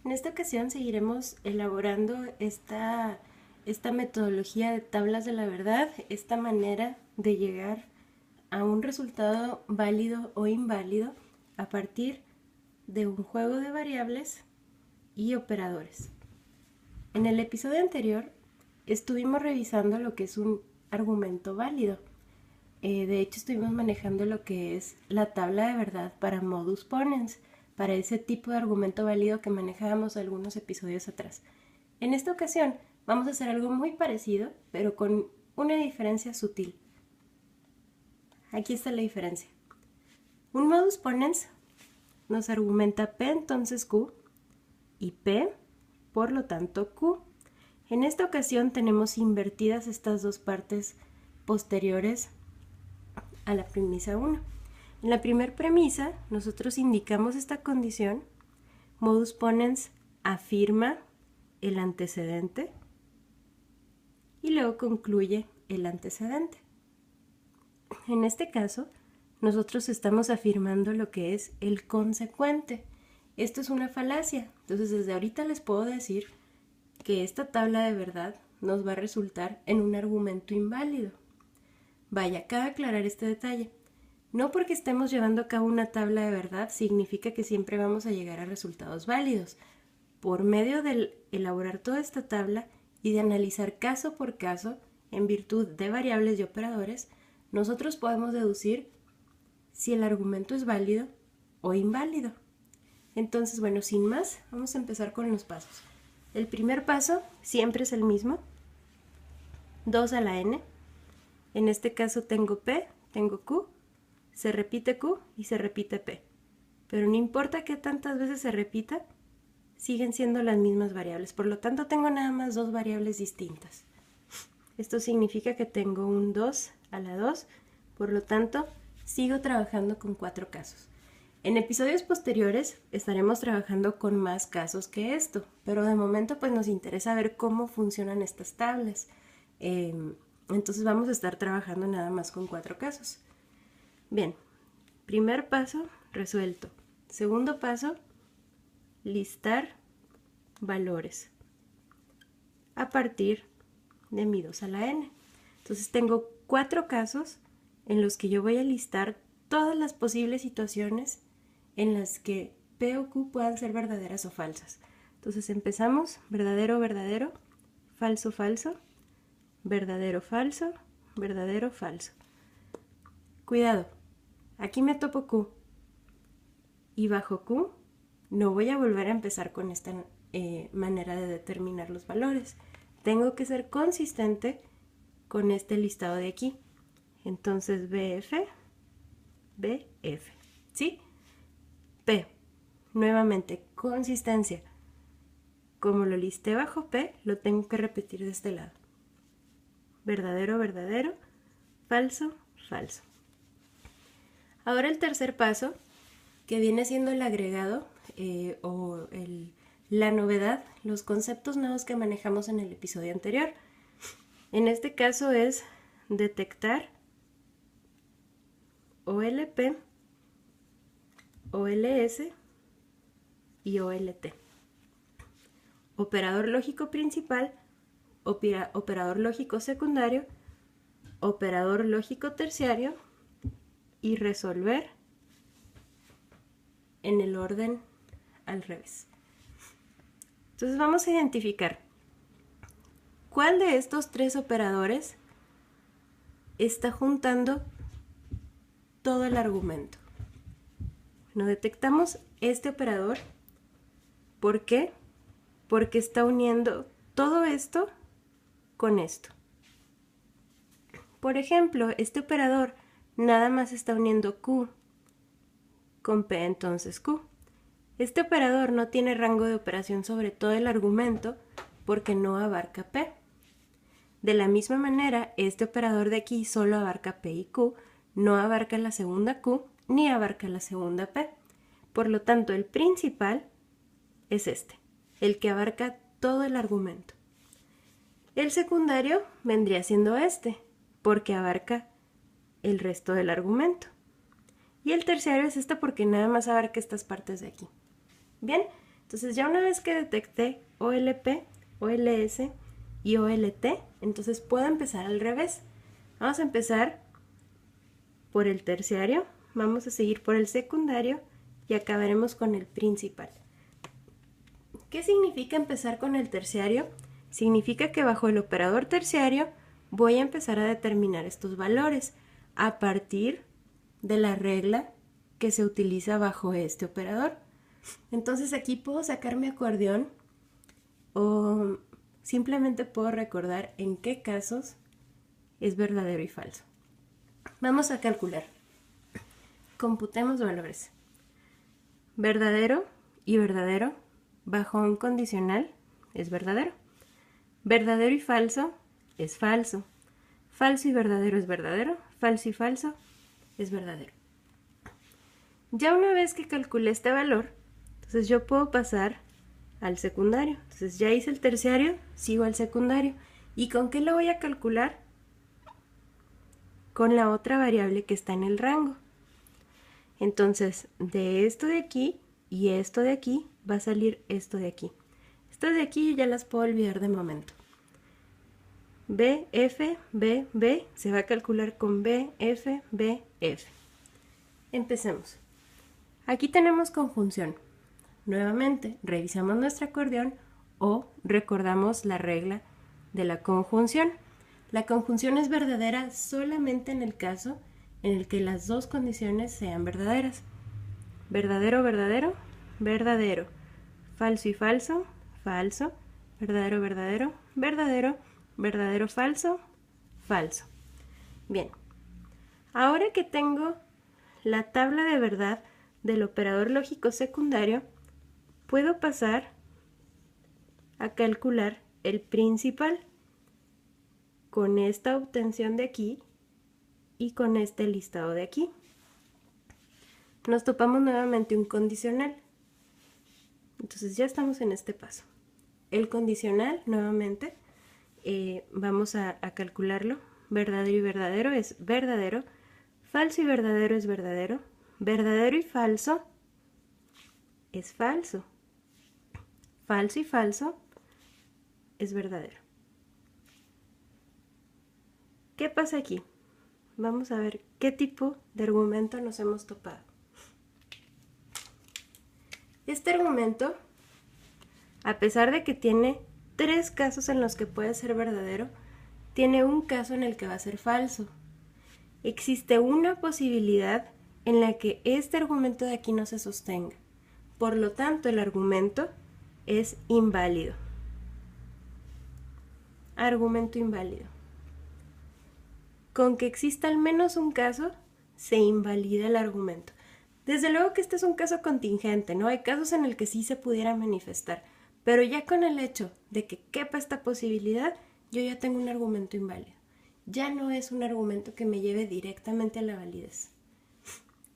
En esta ocasión seguiremos elaborando esta metodología de tablas de la verdad, esta manera de llegar a un resultado válido o inválido a partir de un juego de variables y operadores. En el episodio anterior estuvimos revisando lo que es un argumento válido. De hecho, estuvimos manejando lo que es la tabla de verdad para modus ponens, para ese tipo de argumento válido que manejábamos algunos episodios atrás. En esta ocasión vamos a hacer algo muy parecido, pero con una diferencia sutil. Aquí está la diferencia. Un modus ponens nos argumenta P entonces Q y P, por lo tanto, Q. En esta ocasión tenemos invertidas estas dos partes posteriores a la premisa 1. En la primera premisa, nosotros indicamos esta condición. Modus ponens afirma el antecedente y luego concluye el antecedente. En este caso, nosotros estamos afirmando lo que es el consecuente. Esto es una falacia. Entonces, desde ahorita les puedo decir que esta tabla de verdad nos va a resultar en un argumento inválido. Vaya, cabe aclarar este detalle. No porque estemos llevando a cabo una tabla de verdad significa que siempre vamos a llegar a resultados válidos. Por medio de elaborar toda esta tabla y de analizar caso por caso, en virtud de variables y operadores, nosotros podemos deducir si el argumento es válido o inválido. Entonces, bueno, sin más, vamos a empezar con los pasos. El primer paso siempre es el mismo, 2 a la n. En este caso tengo P, tengo Q, se repite Q y se repite P. Pero no importa qué tantas veces se repita, siguen siendo las mismas variables. Por lo tanto, tengo nada más dos variables distintas. Esto significa que tengo un 2 a la 2, por lo tanto, sigo trabajando con 4 casos. En episodios posteriores estaremos trabajando con más casos que esto, pero de momento pues nos interesa ver cómo funcionan estas tablas. Entonces vamos a estar trabajando nada más con 4 casos. Bien, primer paso resuelto. Segundo paso, listar valores a partir de mi 2 a la n. Entonces tengo 4 casos en los que yo voy a listar todas las posibles situaciones en las que P o Q puedan ser verdaderas o falsas. Entonces empezamos, verdadero, verdadero, falso, falso, verdadero, falso, verdadero, falso. Cuidado, aquí me topo Q y bajo Q no voy a volver a empezar con esta manera de determinar los valores. Tengo que ser consistente con este listado de aquí. Entonces BF, BF, ¿sí? P, nuevamente, consistencia. Como lo listé bajo P, lo tengo que repetir de este lado. Verdadero, verdadero, falso, falso. Ahora el tercer paso, que viene siendo el agregado o la novedad, los conceptos nuevos que manejamos en el episodio anterior. En este caso es detectar OLP, OLS y OLT. Operador lógico principal, operador lógico secundario, operador lógico terciario y resolver en el orden al revés. Entonces vamos a identificar cuál de estos 3 operadores está juntando todo el argumento. Bueno, detectamos este operador. ¿Por qué? Porque está uniendo todo esto con esto. Por ejemplo, este operador nada más está uniendo Q con P, entonces Q. Este operador no tiene rango de operación sobre todo el argumento porque no abarca P. De la misma manera, este operador de aquí solo abarca P y Q, no abarca la segunda Q ni abarca la segunda P. Por lo tanto, el principal es este, el que abarca todo el argumento. El secundario vendría siendo este, porque abarca el resto del argumento. Y el terciario es este porque nada más abarca estas partes de aquí. Bien, Entonces ya una vez que detecté OLP, OLS y OLT, entonces puedo empezar al revés. Vamos a empezar por el terciario, vamos a seguir por el secundario y acabaremos con el principal. ¿Qué significa empezar con el terciario? Significa que bajo el operador terciario voy a empezar a determinar estos valores a partir de la regla que se utiliza bajo este operador. Entonces aquí puedo sacar mi acordeón o simplemente puedo recordar en qué casos es verdadero y falso. Vamos a calcular. Computemos valores. Verdadero y verdadero bajo un condicional es verdadero. Verdadero y falso es falso. Falso y verdadero es verdadero. Falso y falso es verdadero. Ya una vez que calculé este valor, entonces yo puedo pasar al secundario. Entonces ya hice el terciario, sigo al secundario. ¿Y con qué lo voy a calcular? Con la otra variable que está en el rango. Entonces, de esto de aquí y esto de aquí va a salir esto de aquí. Estas de aquí ya las puedo olvidar de momento. B, F, B, B se va a calcular con B, F, B, F. Empecemos. Aquí tenemos conjunción. Nuevamente, revisamos nuestro acordeón o recordamos la regla de la conjunción. La conjunción es verdadera solamente en el caso en el que las dos condiciones sean verdaderas. Verdadero, verdadero, verdadero. Falso y falso, falso. Verdadero, verdadero, verdadero. Verdadero, falso, falso. Bien, ahora que tengo la tabla de verdad del operador lógico secundario, puedo pasar a calcular el principal con esta obtención de aquí y con este listado de aquí. Nos topamos nuevamente un condicional. Entonces ya estamos en este paso. El condicional, nuevamente, vamos a calcularlo. Verdadero y verdadero es verdadero. Falso y verdadero es verdadero. Verdadero y falso es falso. Falso y falso es verdadero. ¿Qué pasa aquí? Vamos a ver qué tipo de argumento nos hemos topado. Este argumento, a pesar de que tiene 3 casos en los que puede ser verdadero, tiene un caso en el que va a ser falso. Existe una posibilidad en la que este argumento de aquí no se sostenga. Por lo tanto, el argumento es inválido. Argumento inválido. Con que exista al menos un caso, se invalida el argumento. Desde luego que este es un caso contingente, ¿no? Hay casos en el que sí se pudiera manifestar, pero ya con el hecho de que quepa esta posibilidad, yo ya tengo un argumento inválido. Ya no es un argumento que me lleve directamente a la validez.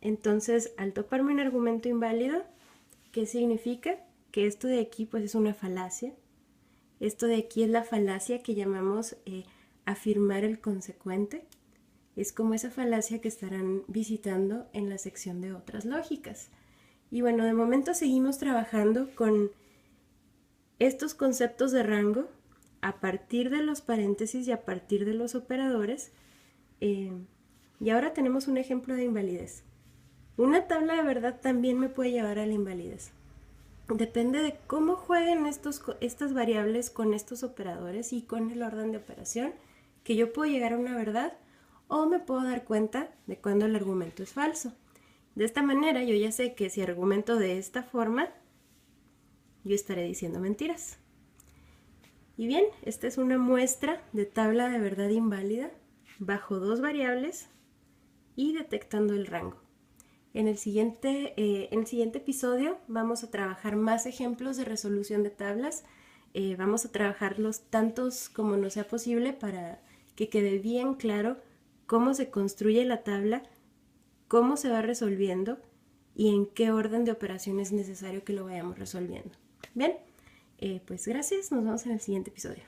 Entonces, al toparme un argumento inválido, ¿qué significa? Que esto de aquí pues es una falacia. Esto de aquí es la falacia que llamamos afirmar el consecuente. Es como esa falacia que estarán visitando en la sección de otras lógicas. Y bueno, de momento seguimos trabajando con estos conceptos de rango a partir de los paréntesis y a partir de los operadores. Y ahora tenemos un ejemplo de invalidez. Una tabla de verdad también me puede llevar a la invalidez. Depende de cómo jueguen estas variables con estos operadores y con el orden de operación, que yo puedo llegar a una verdad o me puedo dar cuenta de cuando el argumento es falso. De esta manera yo ya sé que si argumento de esta forma, yo estaré diciendo mentiras. Y bien, esta es una muestra de tabla de verdad inválida bajo 2 variables y detectando el rango. En el siguiente episodio vamos a trabajar más ejemplos de resolución de tablas. Vamos a trabajarlos tantos como nos sea posible para que quede bien claro cómo se construye la tabla, cómo se va resolviendo y en qué orden de operación es necesario que lo vayamos resolviendo. Bien, pues gracias, nos vemos en el siguiente episodio.